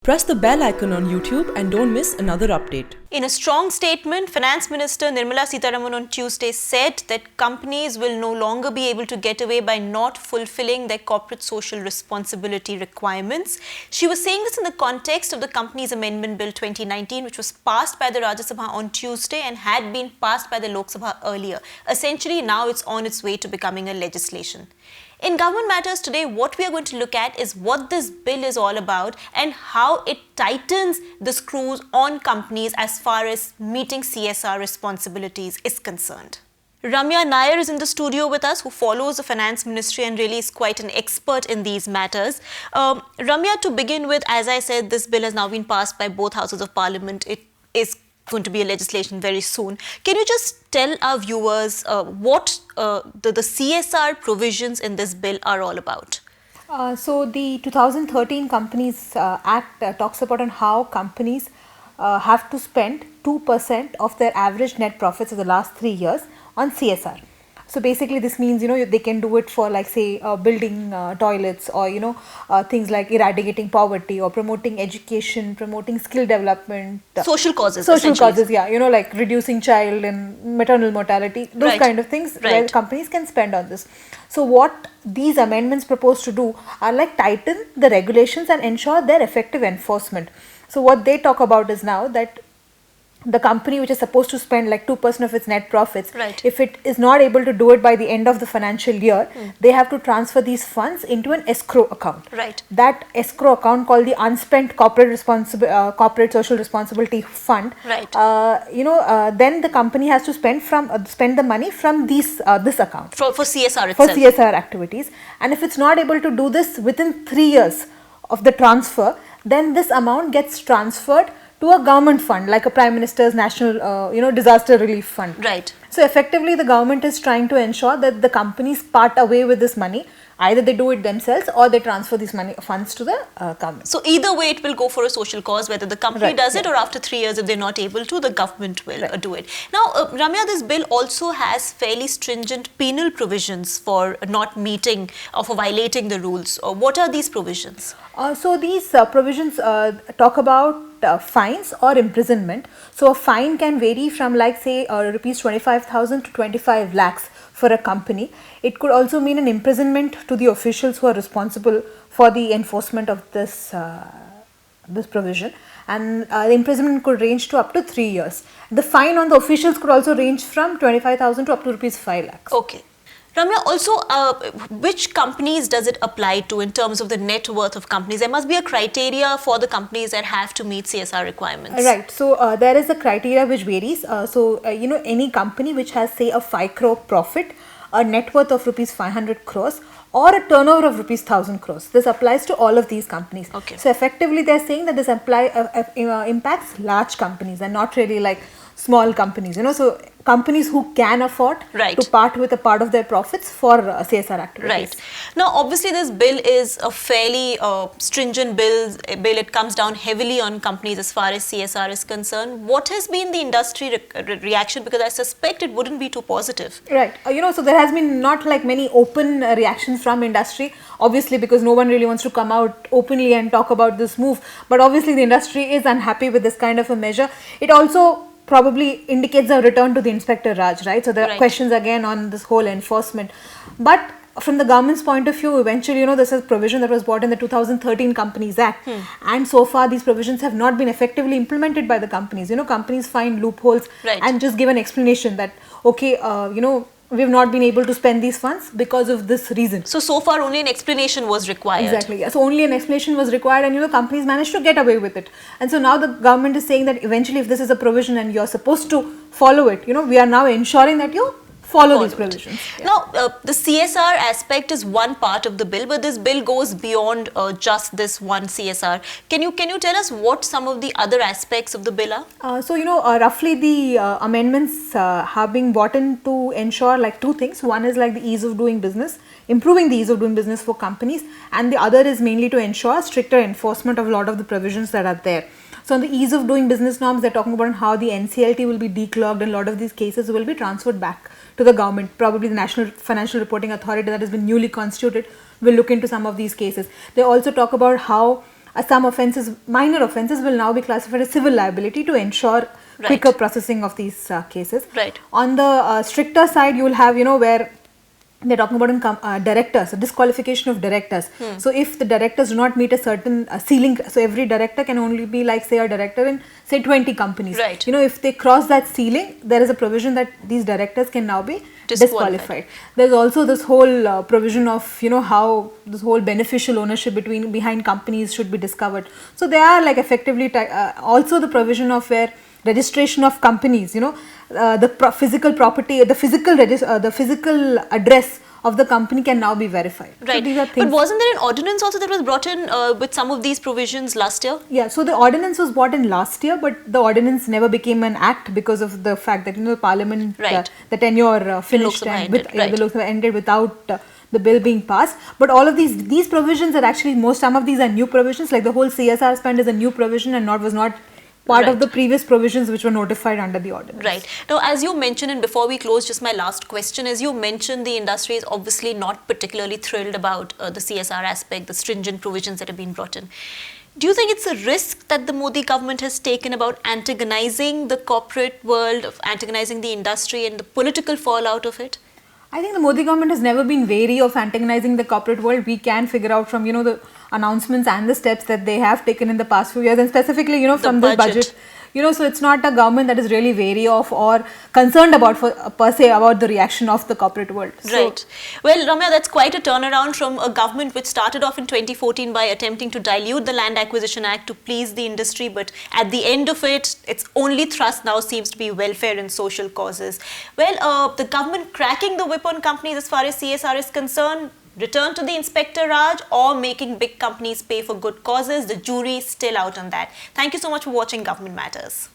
Press the bell icon on YouTube and don't miss another update. In a strong statement, Finance Minister Nirmala Sitharaman on Tuesday said that companies will no longer be able to get away by not fulfilling their corporate social responsibility requirements. She was saying this in the context of the Companies Amendment Bill 2019, which was passed by the Rajya Sabha on Tuesday and had been passed by the Lok Sabha earlier. Essentially, now it's on its way to becoming a legislation. In Government Matters today, what we are going to look at is what this bill is all about and how it tightens the screws on companies as far as meeting CSR responsibilities is concerned. Ramya Nair is in the studio with us, who follows the Finance Ministry and really is quite an expert in these matters. Ramya, to begin with, as I said, this bill has now been passed by both houses of Parliament. It is going to be a legislation very soon. Can you just tell our viewers what the CSR provisions in this bill are all about? So the 2013 Companies Act talks about on how companies have to spend 2% of their average net profits of the last 3 years on CSR. So basically this means, they can do it for like say building toilets or, things like eradicating poverty or promoting education, promoting skill development. Social causes. Social causes, yeah. Like reducing child and maternal mortality, those kind of things where companies can spend on this. So what these amendments propose to do are like tighten the regulations and ensure their effective enforcement. So what they talk about is now that the company which is supposed to spend like 2% of its net profits, if it is not able to do it by the end of the financial year, they have to transfer these funds into an escrow account. That escrow account, called the unspent corporate social responsibility fund, then the company has to spend the money from this account for CSR itself. For CSR activities, and if it's not able to do this within 3 years of the transfer, then this amount gets transferred to a government fund, like a Prime Minister's National, Disaster Relief Fund. So effectively, the government is trying to ensure that the companies part away with this money. Either they do it themselves or they transfer these funds to the government. So either way, it will go for a social cause, whether the company does it or after 3 years, if they're not able to, the government will do it. Now, Ramya, this bill also has fairly stringent penal provisions for not meeting or for violating the rules. What are these provisions? So these provisions talk about fines or imprisonment. So a fine can vary from like say rupees 25,000 to 25 lakhs for a company. It could also mean an imprisonment to the officials who are responsible for the enforcement of this provision, and the imprisonment could range to up to 3 years. The fine on the officials could also range from 25,000 to up to rupees 5 lakhs. Okay. Ramya, also, which companies does it apply to in terms of the net worth of companies? There must be a criteria for the companies that have to meet CSR requirements. Right. So, there is a criteria which varies. Any company which has say a 5 crore profit, a net worth of rupees 500 crores or a turnover of rupees 1,000 crores. This applies to all of these companies. Okay. So, effectively they are saying that this impacts large companies and not really like small companies, so companies who can afford to part with a part of their profits for CSR activities. Now, obviously, this bill is a fairly stringent bill. It comes down heavily on companies as far as CSR is concerned. What has been the industry reaction? Because I suspect it wouldn't be too positive. So there has been not like many open reactions from industry, obviously, because no one really wants to come out openly and talk about this move. But obviously, the industry is unhappy with this kind of a measure. It also probably indicates a return to the Inspector Raj, right? So there are questions again on this whole enforcement. But from the government's point of view, eventually, this is a provision that was brought in the 2013 Companies Act. And so far, these provisions have not been effectively implemented by the companies. Companies find loopholes and just give an explanation that, okay, we have not been able to spend these funds because of this reason. So far only an explanation was required. Exactly. So only an explanation was required, and companies managed to get away with it. And so now the government is saying that eventually if this is a provision and you're supposed to follow it, we are now ensuring that you follow these provisions. Now, the CSR aspect is one part of the bill, but this bill goes beyond just this one CSR. Can you tell us what some of the other aspects of the bill are? Roughly the amendments have been brought in to ensure like two things. One is like the ease of doing business, improving the ease of doing business for companies, and the other is mainly to ensure stricter enforcement of a lot of the provisions that are there. So on the ease of doing business norms, they're talking about how the NCLT will be declogged and a lot of these cases will be transferred back to the government. Probably the National Financial Reporting Authority that has been newly constituted will look into some of these cases. They also talk about how some offences, minor offences, will now be classified as civil liability to ensure quicker processing of these cases. Right. On the stricter side, you will have, where they're talking about directors, disqualification of directors. So if the directors do not meet a certain ceiling, so every director can only be like, say, a director in, say, 20 companies. Right. If they cross that ceiling, there is a provision that these directors can now be disqualified. There's also this whole provision of, how this whole beneficial ownership behind companies should be discovered. So they are like effectively, also the provision of where registration of companies, the physical property, the physical address of the company can now be verified. Right. So these are things. But wasn't there an ordinance also that was brought in with some of these provisions last year? Yeah, so the ordinance was brought in last year, but the ordinance never became an act because of the fact that, Parliament, the tenure finished and the Lok Sabha ended without the bill being passed. But all of these provisions are actually, some of these are new provisions, like the whole CSR spend is a new provision and was not part of the previous provisions which were notified under the ordinance. Right. Now, as you mentioned, and before we close, just my last question, as you mentioned, the industry is obviously not particularly thrilled about the CSR aspect, the stringent provisions that have been brought in. Do you think it's a risk that the Modi government has taken about antagonizing the corporate world, of antagonizing the industry and the political fallout of it? I think the Modi government has never been wary of antagonizing the corporate world. We can figure out from, the announcements and the steps that they have taken in the past few years, and specifically, from the budget. So it's not a government that is really wary of or concerned about per se about the reaction of the corporate world. Right. Well, Ramya, that's quite a turnaround from a government which started off in 2014 by attempting to dilute the Land Acquisition Act to please the industry, but at the end of it, its only thrust now seems to be welfare and social causes. Well, the government cracking the whip on companies as far as CSR is concerned, return to the Inspector Raj or making big companies pay for good causes, the jury is still out on that. Thank you so much for watching Government Matters.